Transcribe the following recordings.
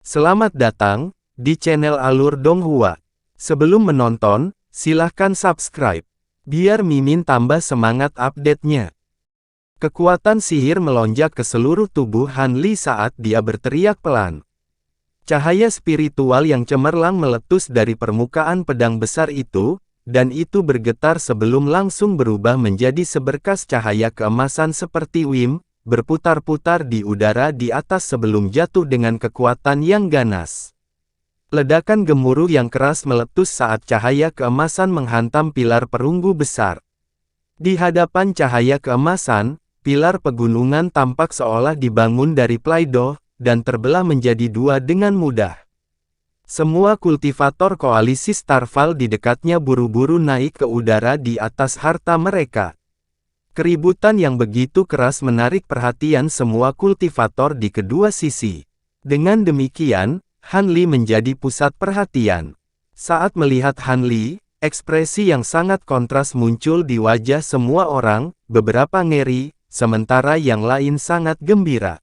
Selamat datang di channel Alur Donghua. Sebelum menonton, silahkan subscribe, biar Mimin tambah semangat update-nya. Kekuatan sihir melonjak ke seluruh tubuh Han Li saat dia berteriak pelan. Cahaya spiritual yang cemerlang meletus dari permukaan pedang besar itu, dan itu bergetar sebelum langsung berubah menjadi seberkas cahaya keemasan seperti wim, berputar-putar di udara di atas sebelum jatuh dengan kekuatan yang ganas. Ledakan gemuruh yang keras meletus saat cahaya keemasan menghantam pilar perunggu besar. Di hadapan cahaya keemasan, pilar pegunungan tampak seolah dibangun dari plaidoh, dan terbelah menjadi dua dengan mudah. Semua kultivator koalisi Starfall di dekatnya buru-buru naik ke udara di atas harta mereka. Keributan yang begitu keras menarik perhatian semua kultivator di kedua sisi. Dengan demikian, Han Li menjadi pusat perhatian. Saat melihat Han Li, ekspresi yang sangat kontras muncul di wajah semua orang, beberapa ngeri, sementara yang lain sangat gembira.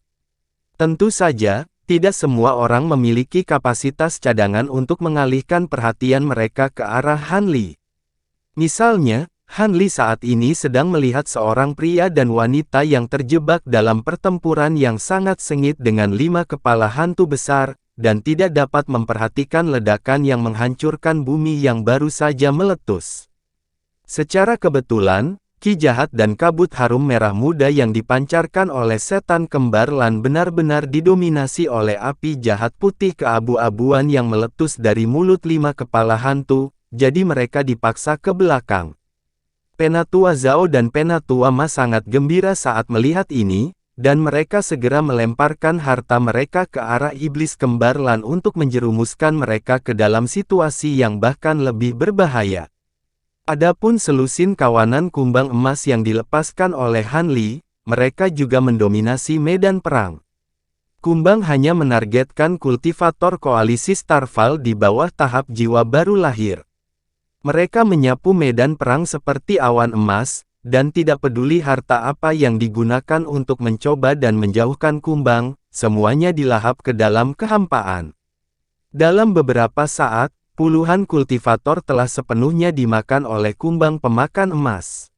Tentu saja, tidak semua orang memiliki kapasitas cadangan untuk mengalihkan perhatian mereka ke arah Han Li. Misalnya, Han Li saat ini sedang melihat seorang pria dan wanita yang terjebak dalam pertempuran yang sangat sengit dengan 5 kepala hantu besar, dan tidak dapat memperhatikan ledakan yang menghancurkan bumi yang baru saja meletus. Secara kebetulan, ki jahat dan kabut harum merah muda yang dipancarkan oleh setan kembar Lan benar-benar didominasi oleh api jahat putih keabu-abuan yang meletus dari mulut 5 kepala hantu, jadi mereka dipaksa ke belakang. Penatua Zhao dan Penatua Ma sangat gembira saat melihat ini, dan mereka segera melemparkan harta mereka ke arah iblis kembar Lan untuk menjerumuskan mereka ke dalam situasi yang bahkan lebih berbahaya. Adapun selusin kawanan kumbang emas yang dilepaskan oleh Han Li, mereka juga mendominasi medan perang. Kumbang hanya menargetkan kultivator koalisi Starfall di bawah tahap jiwa baru lahir. Mereka menyapu medan perang seperti awan emas, dan tidak peduli harta apa yang digunakan untuk mencoba dan menjauhkan kumbang, semuanya dilahap ke dalam kehampaan. Dalam beberapa saat, puluhan kultivator telah sepenuhnya dimakan oleh kumbang pemakan emas.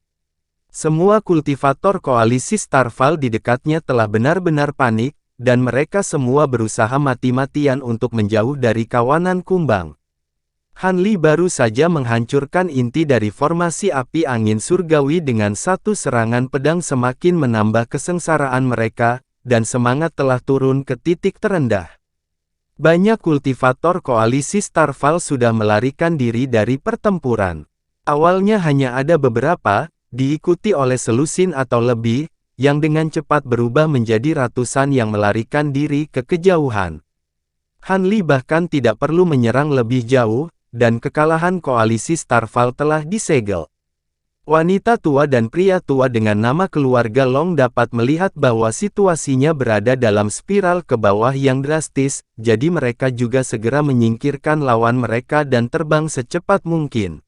Semua kultivator koalisi Starfall di dekatnya telah benar-benar panik, dan mereka semua berusaha mati-matian untuk menjauh dari kawanan kumbang. Han Li baru saja menghancurkan inti dari formasi api angin surgawi dengan satu serangan pedang semakin menambah kesengsaraan mereka, dan semangat telah turun ke titik terendah. Banyak kultivator koalisi Starfall sudah melarikan diri dari pertempuran. Awalnya hanya ada beberapa, diikuti oleh selusin atau lebih, yang dengan cepat berubah menjadi ratusan yang melarikan diri ke kejauhan. Han Li bahkan tidak perlu menyerang lebih jauh, dan kekalahan koalisi Starfall telah disegel. Wanita tua dan pria tua dengan nama keluarga Long dapat melihat bahwa situasinya berada dalam spiral ke bawah yang drastis, jadi mereka juga segera menyingkirkan lawan mereka dan terbang secepat mungkin.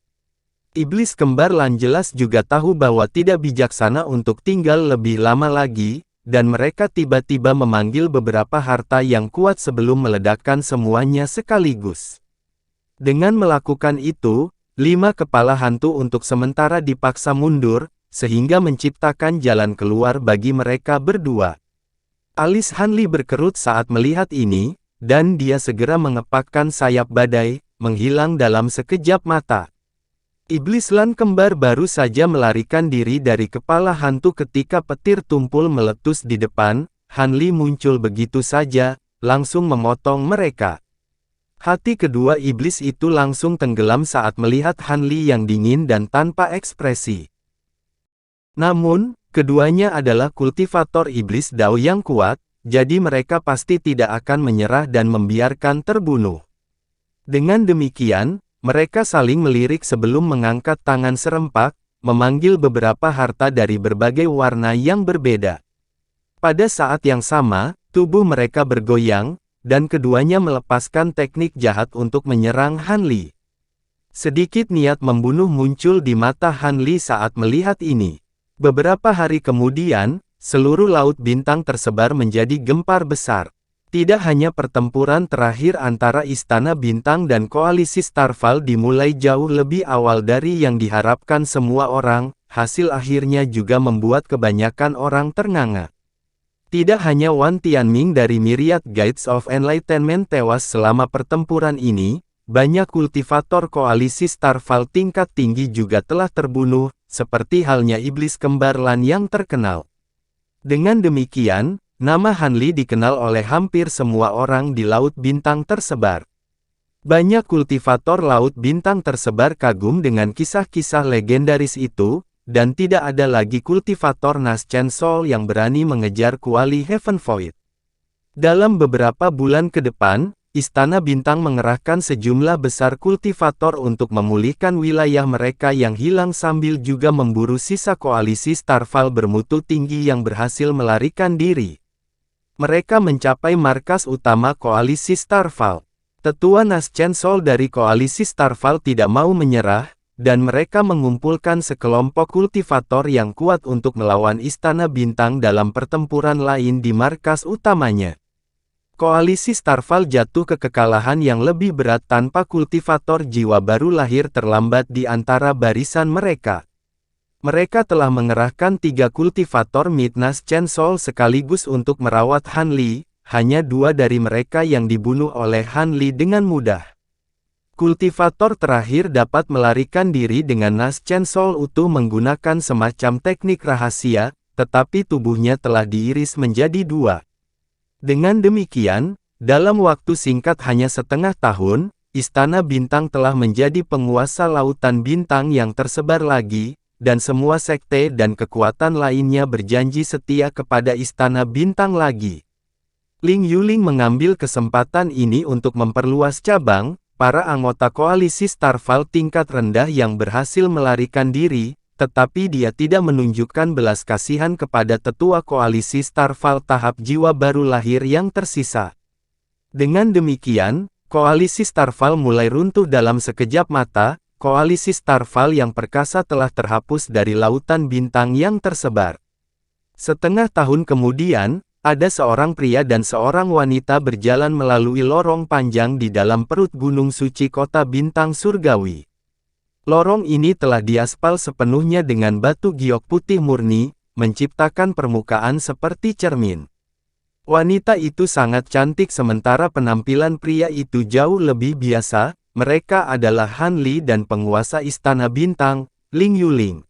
Iblis kembar Lan jelas juga tahu bahwa tidak bijaksana untuk tinggal lebih lama lagi, dan mereka tiba-tiba memanggil beberapa harta yang kuat sebelum meledakkan semuanya sekaligus. Dengan melakukan itu, 5 kepala hantu untuk sementara dipaksa mundur, sehingga menciptakan jalan keluar bagi mereka berdua. Alis Han Li berkerut saat melihat ini, dan dia segera mengepakkan sayap badai, menghilang dalam sekejap mata. Iblis Lan kembar baru saja melarikan diri dari kepala hantu ketika petir tumpul meletus di depan. Han Li muncul begitu saja, langsung memotong mereka. Hati kedua iblis itu langsung tenggelam saat melihat Han Li yang dingin dan tanpa ekspresi. Namun, keduanya adalah kultivator iblis Dao yang kuat, jadi mereka pasti tidak akan menyerah dan membiarkan terbunuh. Dengan demikian, mereka saling melirik sebelum mengangkat tangan serempak, memanggil beberapa harta dari berbagai warna yang berbeda. Pada saat yang sama, tubuh mereka bergoyang, dan keduanya melepaskan teknik jahat untuk menyerang Han Li. Sedikit niat membunuh muncul di mata Han Li saat melihat ini. Beberapa hari kemudian, seluruh laut bintang tersebar menjadi gempar besar. Tidak hanya pertempuran terakhir antara Istana Bintang dan Koalisi Starfall dimulai jauh lebih awal dari yang diharapkan semua orang, hasil akhirnya juga membuat kebanyakan orang ternganga. Tidak hanya Wan Tianming dari Myriad Guides of Enlightenment tewas selama pertempuran ini, banyak kultivator Koalisi Starfall tingkat tinggi juga telah terbunuh, seperti halnya Iblis Kembar Lan yang terkenal. Dengan demikian, nama Han Li dikenal oleh hampir semua orang di Laut Bintang tersebar. Banyak kultivator Laut Bintang tersebar kagum dengan kisah-kisah legendaris itu, dan tidak ada lagi kultivator Nas Chen Sol yang berani mengejar kuali Heaven Void. Dalam beberapa bulan ke depan, Istana Bintang mengerahkan sejumlah besar kultivator untuk memulihkan wilayah mereka yang hilang sambil juga memburu sisa koalisi Starfall bermutu tinggi yang berhasil melarikan diri. Mereka mencapai markas utama Koalisi Starfall. Tetua Nas Chen Sol dari Koalisi Starfall tidak mau menyerah, dan mereka mengumpulkan sekelompok kultivator yang kuat untuk melawan Istana Bintang dalam pertempuran lain di markas utamanya. Koalisi Starfall jatuh ke kekalahan yang lebih berat tanpa kultivator jiwa baru lahir terlambat di antara barisan mereka. Mereka telah mengerahkan 3 kultivator Nas Chen Sol sekaligus untuk merawat Han Li, hanya 2 dari mereka yang dibunuh oleh Han Li dengan mudah. Kultivator terakhir dapat melarikan diri dengan Nas Chen Sol utuh menggunakan semacam teknik rahasia, tetapi tubuhnya telah diiris menjadi 2. Dengan demikian, dalam waktu singkat hanya setengah tahun, Istana Bintang telah menjadi penguasa Lautan Bintang yang tersebar lagi, dan semua sekte dan kekuatan lainnya berjanji setia kepada Istana Bintang lagi. Ling Yuling mengambil kesempatan ini untuk memperluas cabang, para anggota koalisi Starfall tingkat rendah yang berhasil melarikan diri, tetapi dia tidak menunjukkan belas kasihan kepada tetua koalisi Starfall tahap jiwa baru lahir yang tersisa. Dengan demikian, koalisi Starfall mulai runtuh dalam sekejap mata. Koalisi Starfall yang perkasa telah terhapus dari Lautan Bintang yang tersebar. Setengah tahun kemudian, ada seorang pria dan seorang wanita berjalan melalui lorong panjang di dalam perut gunung suci kota Bintang Surgawi. Lorong ini telah diaspal sepenuhnya dengan batu giok putih murni, menciptakan permukaan seperti cermin. Wanita itu sangat cantik sementara penampilan pria itu jauh lebih biasa. Mereka adalah Han Li dan penguasa Istana Bintang, Ling Yuling.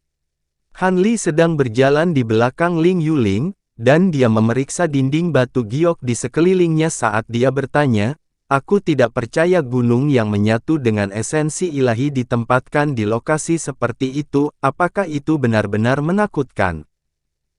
Han Li sedang berjalan di belakang Ling Yuling, dan dia memeriksa dinding batu giok di sekelilingnya saat dia bertanya, "Aku tidak percaya gunung yang menyatu dengan esensi ilahi ditempatkan di lokasi seperti itu, apakah itu benar-benar menakutkan?"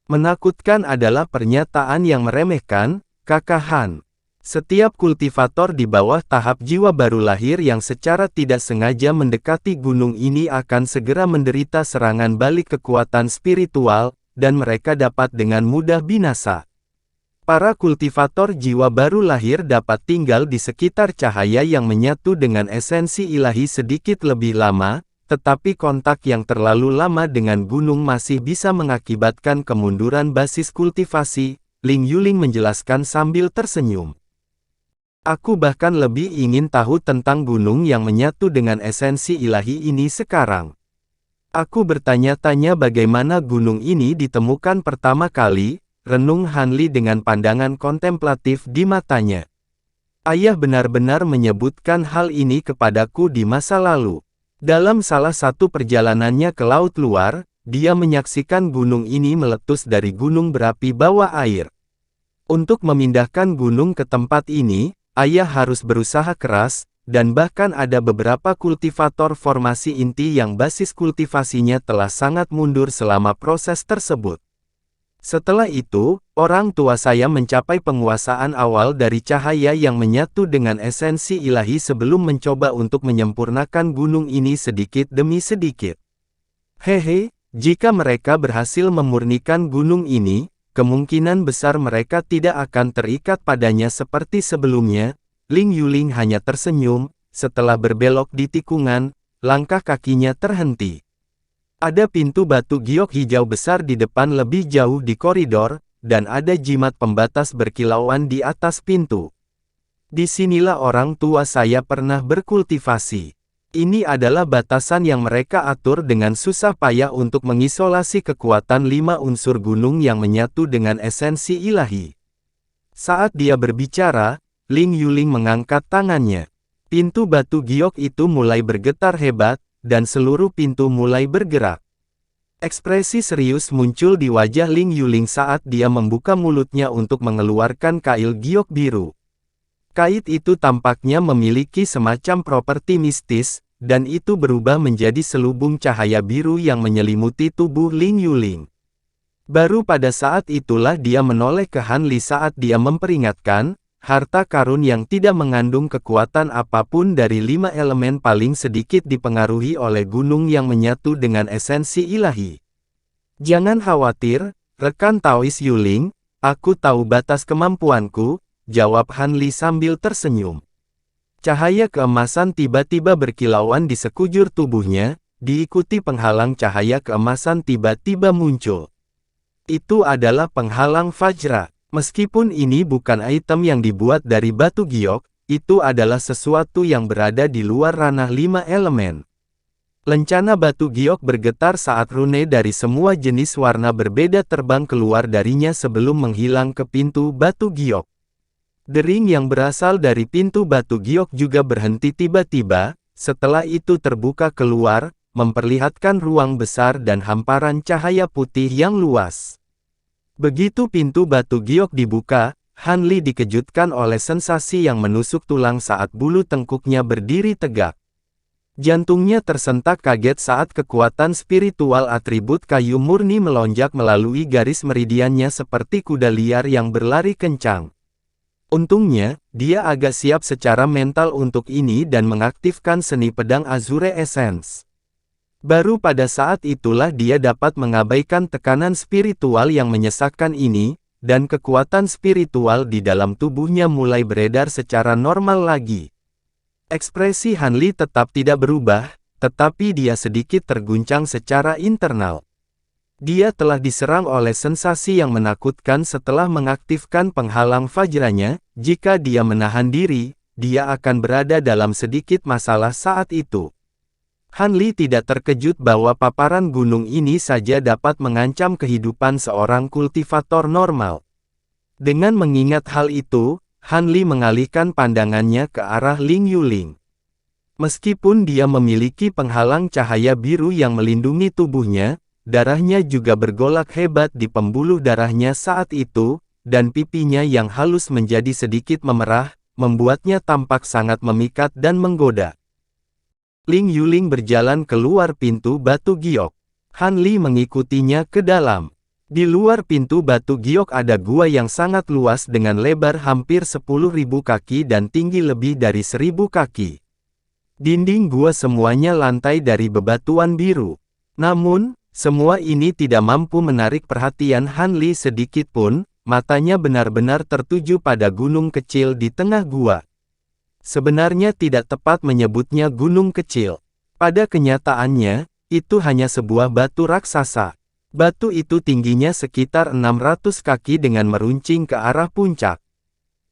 Menakutkan adalah pernyataan yang meremehkan, Kakak Han. Setiap kultivator di bawah tahap jiwa baru lahir yang secara tidak sengaja mendekati gunung ini akan segera menderita serangan balik kekuatan spiritual, dan mereka dapat dengan mudah binasa. Para kultivator jiwa baru lahir dapat tinggal di sekitar cahaya yang menyatu dengan esensi ilahi sedikit lebih lama, tetapi kontak yang terlalu lama dengan gunung masih bisa mengakibatkan kemunduran basis kultivasi, Ling Yuling menjelaskan sambil tersenyum. Aku bahkan lebih ingin tahu tentang gunung yang menyatu dengan esensi ilahi ini sekarang. Aku bertanya-tanya bagaimana gunung ini ditemukan pertama kali, renung Han Li dengan pandangan kontemplatif di matanya. Ayah benar-benar menyebutkan hal ini kepadaku di masa lalu. Dalam salah satu perjalanannya ke laut luar, dia menyaksikan gunung ini meletus dari gunung berapi bawah air. Untuk memindahkan gunung ke tempat ini, ayah harus berusaha keras, dan bahkan ada beberapa kultivator formasi inti yang basis kultivasinya telah sangat mundur selama proses tersebut. Setelah itu, orang tua saya mencapai penguasaan awal dari cahaya yang menyatu dengan esensi ilahi sebelum mencoba untuk menyempurnakan gunung ini sedikit demi sedikit. Hehe, jika mereka berhasil memurnikan gunung ini, kemungkinan besar mereka tidak akan terikat padanya seperti sebelumnya. Ling Yuling hanya tersenyum, setelah berbelok di tikungan, langkah kakinya terhenti. Ada pintu batu giok hijau besar di depan lebih jauh di koridor, dan ada jimat pembatas berkilauan di atas pintu. Disinilah orang tua saya pernah berkultivasi. Ini adalah batasan yang mereka atur dengan susah payah untuk mengisolasi kekuatan 5 unsur gunung yang menyatu dengan esensi ilahi. Saat dia berbicara, Ling Yuling mengangkat tangannya. Pintu batu giok itu mulai bergetar hebat, dan seluruh pintu mulai bergerak. Ekspresi serius muncul di wajah Ling Yuling saat dia membuka mulutnya untuk mengeluarkan kail giok biru. Kait itu tampaknya memiliki semacam properti mistis, dan itu berubah menjadi selubung cahaya biru yang menyelimuti tubuh Ling Yuling. Baru pada saat itulah dia menoleh ke Han Li saat dia memperingatkan, harta karun yang tidak mengandung kekuatan apapun dari 5 elemen paling sedikit dipengaruhi oleh gunung yang menyatu dengan esensi ilahi. Jangan khawatir, rekan Taois Yuling, aku tahu batas kemampuanku, jawab Han Li sambil tersenyum. Cahaya keemasan tiba-tiba berkilauan di sekujur tubuhnya, diikuti penghalang cahaya keemasan tiba-tiba muncul. Itu adalah penghalang Vajra. Meskipun ini bukan item yang dibuat dari batu giok, itu adalah sesuatu yang berada di luar ranah 5 elemen. Lencana batu giok bergetar saat rune dari semua jenis warna berbeda terbang keluar darinya sebelum menghilang ke pintu batu giok. Dering yang berasal dari pintu batu giok juga berhenti tiba-tiba, setelah itu terbuka keluar, memperlihatkan ruang besar dan hamparan cahaya putih yang luas. Begitu pintu batu giok dibuka, Han Li dikejutkan oleh sensasi yang menusuk tulang saat bulu tengkuknya berdiri tegak. Jantungnya tersentak kaget saat kekuatan spiritual atribut kayu murni melonjak melalui garis meridiannya seperti kuda liar yang berlari kencang. Untungnya, dia agak siap secara mental untuk ini dan mengaktifkan seni pedang Azure Essence. Baru pada saat itulah dia dapat mengabaikan tekanan spiritual yang menyesakkan ini, dan kekuatan spiritual di dalam tubuhnya mulai beredar secara normal lagi. Ekspresi Han Li tetap tidak berubah, tetapi dia sedikit terguncang secara internal. Dia telah diserang oleh sensasi yang menakutkan setelah mengaktifkan penghalang Vajranya. Jika dia menahan diri, dia akan berada dalam sedikit masalah saat itu. Han Li tidak terkejut bahwa paparan gunung ini saja dapat mengancam kehidupan seorang kultivator normal. Dengan mengingat hal itu, Han Li mengalihkan pandangannya ke arah Ling Yuling. Meskipun dia memiliki penghalang cahaya biru yang melindungi tubuhnya, darahnya juga bergolak hebat di pembuluh darahnya saat itu, dan pipinya yang halus menjadi sedikit memerah, membuatnya tampak sangat memikat dan menggoda. Ling Yuling berjalan keluar pintu batu giok. Han Li mengikutinya ke dalam. Di luar pintu batu giok ada gua yang sangat luas dengan lebar hampir 10.000 kaki dan tinggi lebih dari 1.000 kaki. Dinding gua semuanya lantai dari bebatuan biru. Namun, semua ini tidak mampu menarik perhatian Han Li sedikit pun, matanya benar-benar tertuju pada gunung kecil di tengah gua. Sebenarnya tidak tepat menyebutnya gunung kecil. Pada kenyataannya, itu hanya sebuah batu raksasa. Batu itu tingginya sekitar 600 kaki dengan meruncing ke arah puncak.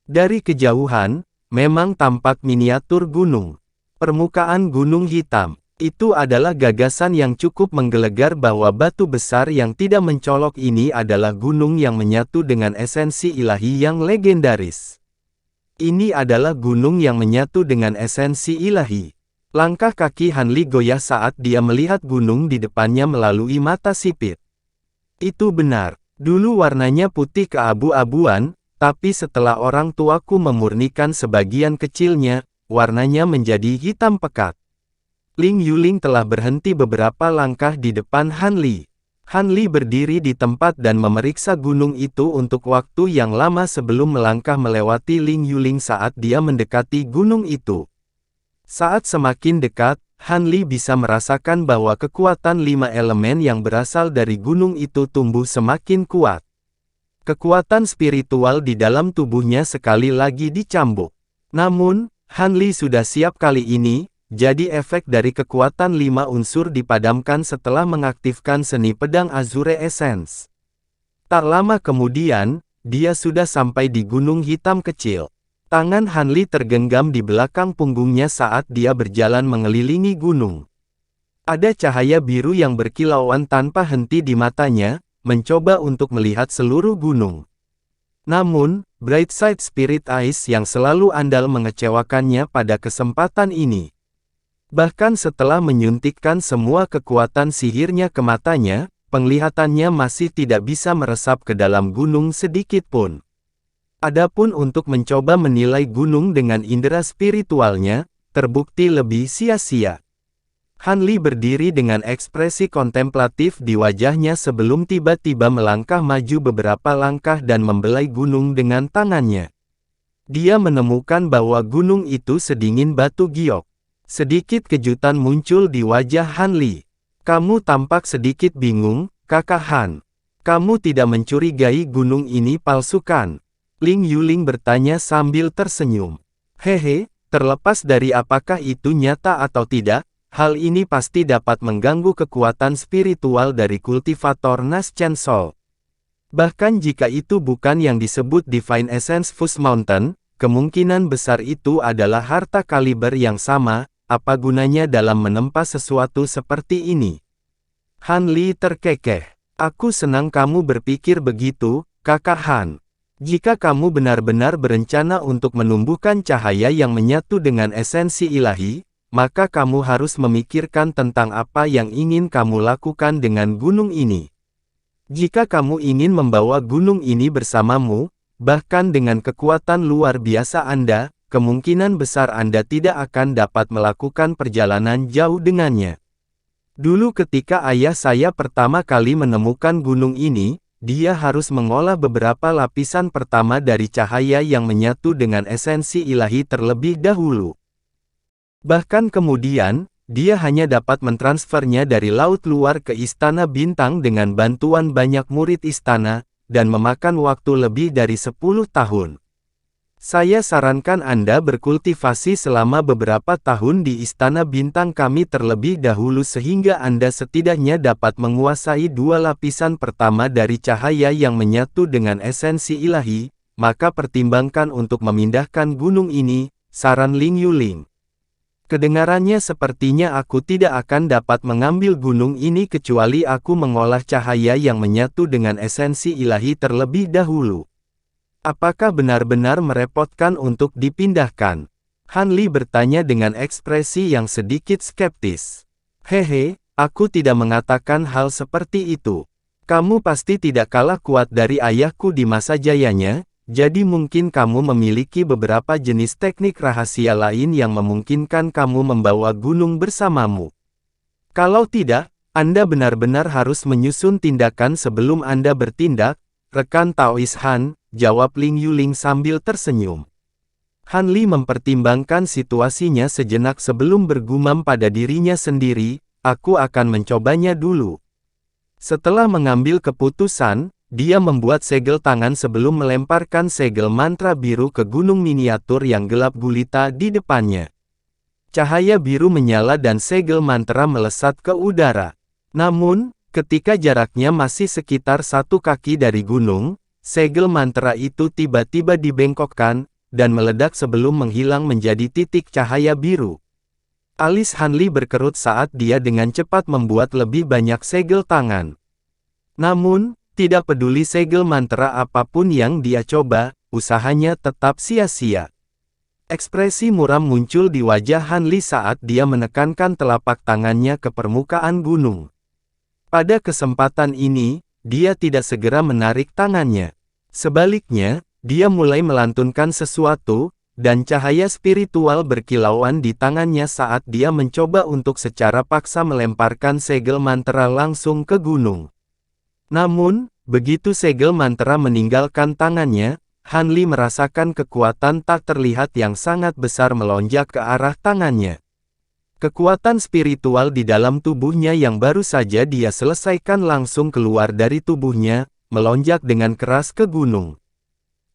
Dari kejauhan, memang tampak miniatur gunung. Permukaan gunung hitam. Itu adalah gagasan yang cukup menggelegar bahwa batu besar yang tidak mencolok ini adalah gunung yang menyatu dengan esensi ilahi yang legendaris. Ini adalah gunung yang menyatu dengan esensi ilahi. Langkah kaki Han Li goyah saat dia melihat gunung di depannya melalui mata sipit. Itu benar. Dulu warnanya putih keabu-abuan, tapi setelah orang tuaku memurnikan sebagian kecilnya, warnanya menjadi hitam pekat. Ling Yuling telah berhenti beberapa langkah di depan Han Li. Han Li berdiri di tempat dan memeriksa gunung itu untuk waktu yang lama sebelum melangkah melewati Ling Yuling saat dia mendekati gunung itu. Saat semakin dekat, Han Li bisa merasakan bahwa kekuatan 5 elemen yang berasal dari gunung itu tumbuh semakin kuat. Kekuatan spiritual di dalam tubuhnya sekali lagi dicambuk. Namun, Han Li sudah siap kali ini. Jadi efek dari kekuatan 5 unsur dipadamkan setelah mengaktifkan seni pedang Azure Essence. Tak lama kemudian, dia sudah sampai di gunung hitam kecil. Tangan Han Li tergenggam di belakang punggungnya saat dia berjalan mengelilingi gunung. Ada cahaya biru yang berkilauan tanpa henti di matanya, mencoba untuk melihat seluruh gunung. Namun, Brightside Spirit Eyes yang selalu andal mengecewakannya pada kesempatan ini. Bahkan setelah menyuntikkan semua kekuatan sihirnya ke matanya, penglihatannya masih tidak bisa meresap ke dalam gunung sedikit pun. Adapun untuk mencoba menilai gunung dengan indera spiritualnya, terbukti lebih sia-sia. Han Li berdiri dengan ekspresi kontemplatif di wajahnya sebelum tiba-tiba melangkah maju beberapa langkah dan membelai gunung dengan tangannya. Dia menemukan bahwa gunung itu sedingin batu giok. Sedikit kejutan muncul di wajah Han Li. Kamu tampak sedikit bingung, Kakak Han. Kamu tidak mencurigai gunung ini palsu kan? Ling Yuling bertanya sambil tersenyum. Hehe, terlepas dari apakah itu nyata atau tidak, hal ini pasti dapat mengganggu kekuatan spiritual dari kultivator Nash Chancel. Bahkan jika itu bukan yang disebut Divine Essence Fuzz Mountain, kemungkinan besar itu adalah harta kaliber yang sama. Apa gunanya dalam menempa sesuatu seperti ini? Han Li terkekeh. Aku senang kamu berpikir begitu, Kakak Han. Jika kamu benar-benar berencana untuk menumbuhkan cahaya yang menyatu dengan esensi ilahi, maka kamu harus memikirkan tentang apa yang ingin kamu lakukan dengan gunung ini. Jika kamu ingin membawa gunung ini bersamamu, bahkan dengan kekuatan luar biasa Anda, kemungkinan besar Anda tidak akan dapat melakukan perjalanan jauh dengannya. Dulu ketika ayah saya pertama kali menemukan gunung ini, dia harus mengolah beberapa lapisan pertama dari cahaya yang menyatu dengan esensi ilahi terlebih dahulu. Bahkan kemudian, dia hanya dapat mentransfernya dari laut luar ke Istana Bintang dengan bantuan banyak murid istana, dan memakan waktu lebih dari 10 tahun. Saya sarankan Anda berkultivasi selama beberapa tahun di Istana Bintang kami terlebih dahulu sehingga Anda setidaknya dapat menguasai dua lapisan pertama dari cahaya yang menyatu dengan esensi ilahi, maka pertimbangkan untuk memindahkan gunung ini, saran Ling Yuling. Kedengarannya sepertinya aku tidak akan dapat mengambil gunung ini kecuali aku mengolah cahaya yang menyatu dengan esensi ilahi terlebih dahulu. Apakah benar-benar merepotkan untuk dipindahkan? Han Li bertanya dengan ekspresi yang sedikit skeptis. Hehe, aku tidak mengatakan hal seperti itu. Kamu pasti tidak kalah kuat dari ayahku di masa jayanya, jadi mungkin kamu memiliki beberapa jenis teknik rahasia lain yang memungkinkan kamu membawa gunung bersamamu. Kalau tidak, Anda benar-benar harus menyusun tindakan sebelum Anda bertindak, rekan Taois Han, jawab Ling Yuling sambil tersenyum. Han Li mempertimbangkan situasinya sejenak sebelum bergumam pada dirinya sendiri, aku akan mencobanya dulu. Setelah mengambil keputusan, dia membuat segel tangan sebelum melemparkan segel mantra biru ke gunung miniatur yang gelap gulita di depannya. Cahaya biru menyala dan segel mantra melesat ke udara. Namun, ketika jaraknya masih sekitar 1 kaki dari gunung, segel mantra itu tiba-tiba dibengkokkan, dan meledak sebelum menghilang menjadi titik cahaya biru. Alis Han Li berkerut saat dia dengan cepat membuat lebih banyak segel tangan. Namun, tidak peduli segel mantra apapun yang dia coba, usahanya tetap sia-sia. Ekspresi muram muncul di wajah Han Li saat dia menekankan telapak tangannya ke permukaan gunung. Pada kesempatan ini, dia tidak segera menarik tangannya. Sebaliknya, dia mulai melantunkan sesuatu, dan cahaya spiritual berkilauan di tangannya saat dia mencoba untuk secara paksa melemparkan segel mantra langsung ke gunung. Namun, begitu segel mantra meninggalkan tangannya, Han Li merasakan kekuatan tak terlihat yang sangat besar melonjak ke arah tangannya. Kekuatan spiritual di dalam tubuhnya yang baru saja dia selesaikan langsung keluar dari tubuhnya, melonjak dengan keras ke gunung.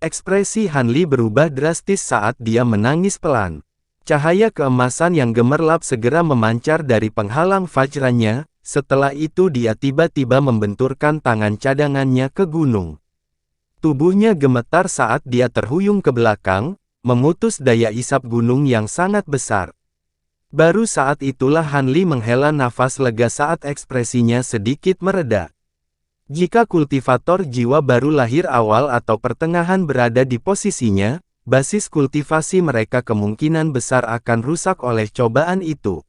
Ekspresi Han Li berubah drastis saat dia menangis pelan. Cahaya keemasan yang gemerlap segera memancar dari penghalang vajranya, setelah itu dia tiba-tiba membenturkan tangan cadangannya ke gunung. Tubuhnya gemetar saat dia terhuyung ke belakang, memutus daya isap gunung yang sangat besar. Baru saat itulah Han Li menghela nafas lega saat ekspresinya sedikit mereda. Jika kultivator jiwa baru lahir awal atau pertengahan berada di posisinya, basis kultivasi mereka kemungkinan besar akan rusak oleh cobaan itu.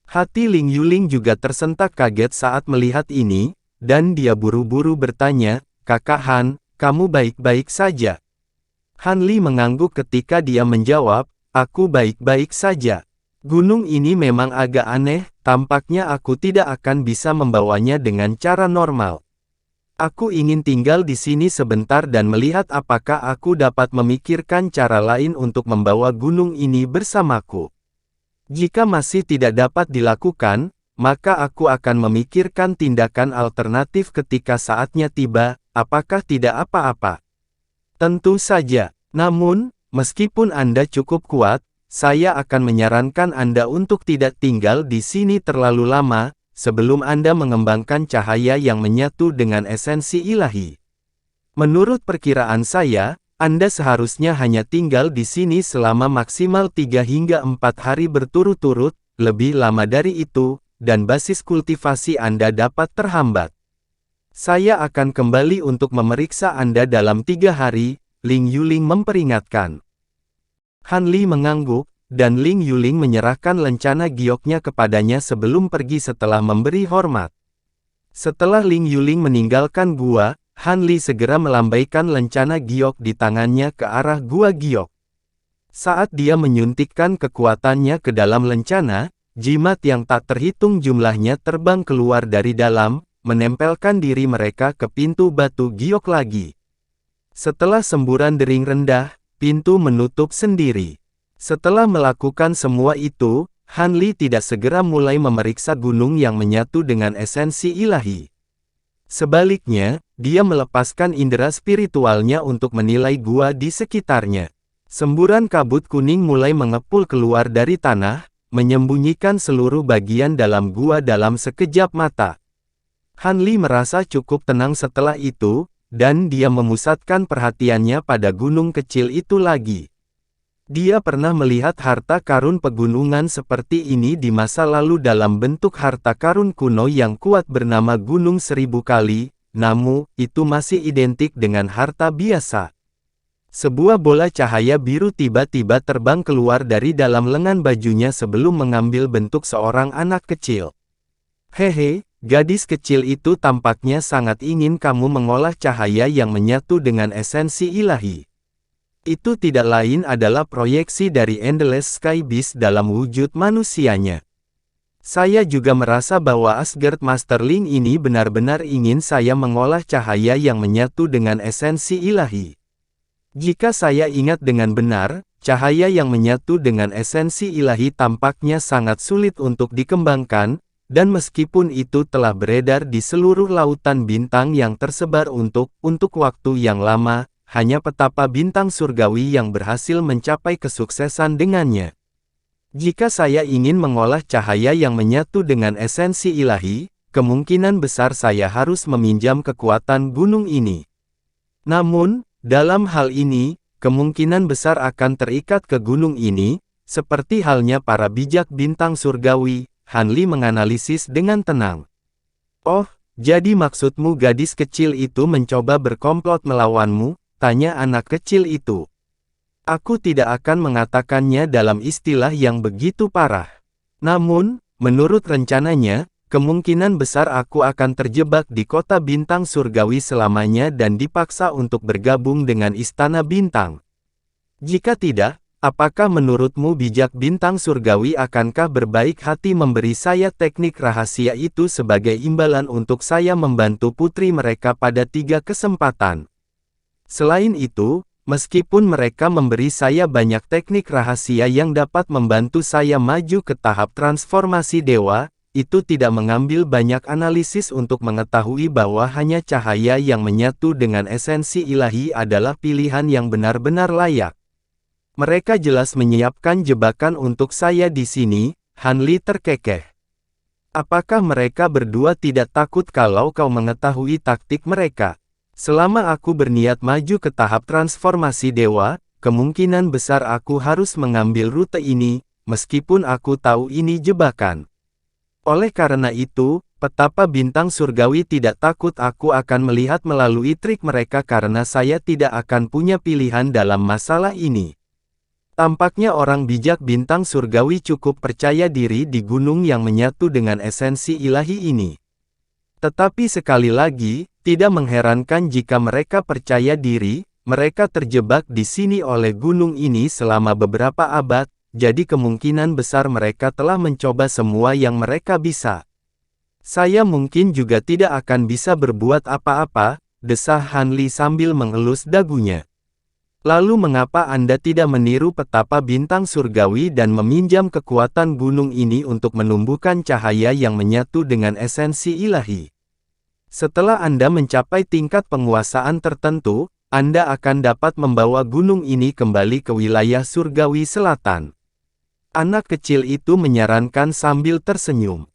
Hati Ling Yuling juga tersentak kaget saat melihat ini, dan dia buru-buru bertanya, "Kakak Han, kamu baik-baik saja?" Han Li mengangguk ketika dia menjawab, "Aku baik-baik saja. Gunung ini memang agak aneh, tampaknya aku tidak akan bisa membawanya dengan cara normal. Aku ingin tinggal di sini sebentar dan melihat apakah aku dapat memikirkan cara lain untuk membawa gunung ini bersamaku. Jika masih tidak dapat dilakukan, maka aku akan memikirkan tindakan alternatif ketika saatnya tiba, apakah tidak apa-apa?" "Tentu saja. Namun, meskipun Anda cukup kuat, saya akan menyarankan Anda untuk tidak tinggal di sini terlalu lama, sebelum Anda mengembangkan cahaya yang menyatu dengan esensi ilahi. Menurut perkiraan saya, Anda seharusnya hanya tinggal di sini selama maksimal 3 hingga 4 hari berturut-turut, lebih lama dari itu, dan basis kultivasi Anda dapat terhambat. Saya akan kembali untuk memeriksa Anda dalam 3 hari, Ling Yuling memperingatkan. Han Li mengangguk, dan Ling Yuling menyerahkan lencana gioknya kepadanya sebelum pergi setelah memberi hormat. Setelah Ling Yuling meninggalkan gua, Han Li segera melambaikan lencana giok di tangannya ke arah gua giok. Saat dia menyuntikkan kekuatannya ke dalam lencana, jimat yang tak terhitung jumlahnya terbang keluar dari dalam, menempelkan diri mereka ke pintu batu giok lagi. Setelah semburan dering rendah, pintu menutup sendiri. Setelah melakukan semua itu, Han Li tidak segera mulai memeriksa gunung yang menyatu dengan esensi ilahi. Sebaliknya, dia melepaskan indera spiritualnya untuk menilai gua di sekitarnya. Semburan kabut kuning mulai mengepul keluar dari tanah, menyembunyikan seluruh bagian dalam gua dalam sekejap mata. Han Li merasa cukup tenang setelah itu, dan dia memusatkan perhatiannya pada gunung kecil itu lagi. Dia pernah melihat harta karun pegunungan seperti ini di masa lalu dalam bentuk harta karun kuno yang kuat bernama Gunung Seribu Kali, namun, itu masih identik dengan harta biasa. Sebuah bola cahaya biru tiba-tiba terbang keluar dari dalam lengan bajunya sebelum mengambil bentuk seorang anak kecil. "Hehe, gadis kecil itu tampaknya sangat ingin kamu mengolah cahaya yang menyatu dengan esensi ilahi. Itu tidak lain adalah proyeksi dari Endless Sky Beast dalam wujud manusianya. Saya juga merasa bahwa Asgard Masterling ini benar-benar ingin saya mengolah cahaya yang menyatu dengan esensi ilahi. Jika saya ingat dengan benar, cahaya yang menyatu dengan esensi ilahi tampaknya sangat sulit untuk dikembangkan, dan meskipun itu telah beredar di seluruh lautan bintang yang tersebar untuk waktu yang lama, hanya petapa bintang surgawi yang berhasil mencapai kesuksesan dengannya. Jika saya ingin mengolah cahaya yang menyatu dengan esensi ilahi, kemungkinan besar saya harus meminjam kekuatan gunung ini. Namun, dalam hal ini, kemungkinan besar akan terikat ke gunung ini, seperti halnya para bijak bintang surgawi." Han Li menganalisis dengan tenang. "Oh, jadi maksudmu gadis kecil itu mencoba berkomplot melawanmu?" tanya anak kecil itu. "Aku tidak akan mengatakannya dalam istilah yang begitu parah. Namun, menurut rencananya, kemungkinan besar aku akan terjebak di kota bintang surgawi selamanya dan dipaksa untuk bergabung dengan istana bintang. Jika tidak, apakah menurutmu bijak bintang surgawi akankah berbaik hati memberi saya teknik rahasia itu sebagai imbalan untuk saya membantu putri mereka pada 3 kesempatan? Selain itu, meskipun mereka memberi saya banyak teknik rahasia yang dapat membantu saya maju ke tahap transformasi dewa, itu tidak mengambil banyak analisis untuk mengetahui bahwa hanya cahaya yang menyatu dengan esensi ilahi adalah pilihan yang benar-benar layak. Mereka jelas menyiapkan jebakan untuk saya di sini." Han Li terkekeh. Apakah mereka berdua tidak takut kalau kau mengetahui taktik mereka? Selama aku berniat maju ke tahap transformasi dewa, kemungkinan besar aku harus mengambil rute ini, meskipun aku tahu ini jebakan. Oleh karena itu, petapa bintang surgawi tidak takut aku akan melihat melalui trik mereka karena saya tidak akan punya pilihan dalam masalah ini. Tampaknya orang bijak bintang surgawi cukup percaya diri di gunung yang menyatu dengan esensi ilahi ini. Tetapi sekali lagi, tidak mengherankan jika mereka percaya diri, mereka terjebak di sini oleh gunung ini selama beberapa abad, jadi kemungkinan besar mereka telah mencoba semua yang mereka bisa. Saya mungkin juga tidak akan bisa berbuat apa-apa, desah Han Li sambil mengelus dagunya. Lalu mengapa Anda tidak meniru petapa bintang surgawi dan meminjam kekuatan gunung ini untuk menumbuhkan cahaya yang menyatu dengan esensi ilahi? Setelah Anda mencapai tingkat penguasaan tertentu, Anda akan dapat membawa gunung ini kembali ke wilayah surgawi selatan. Anak kecil itu menyarankan sambil tersenyum.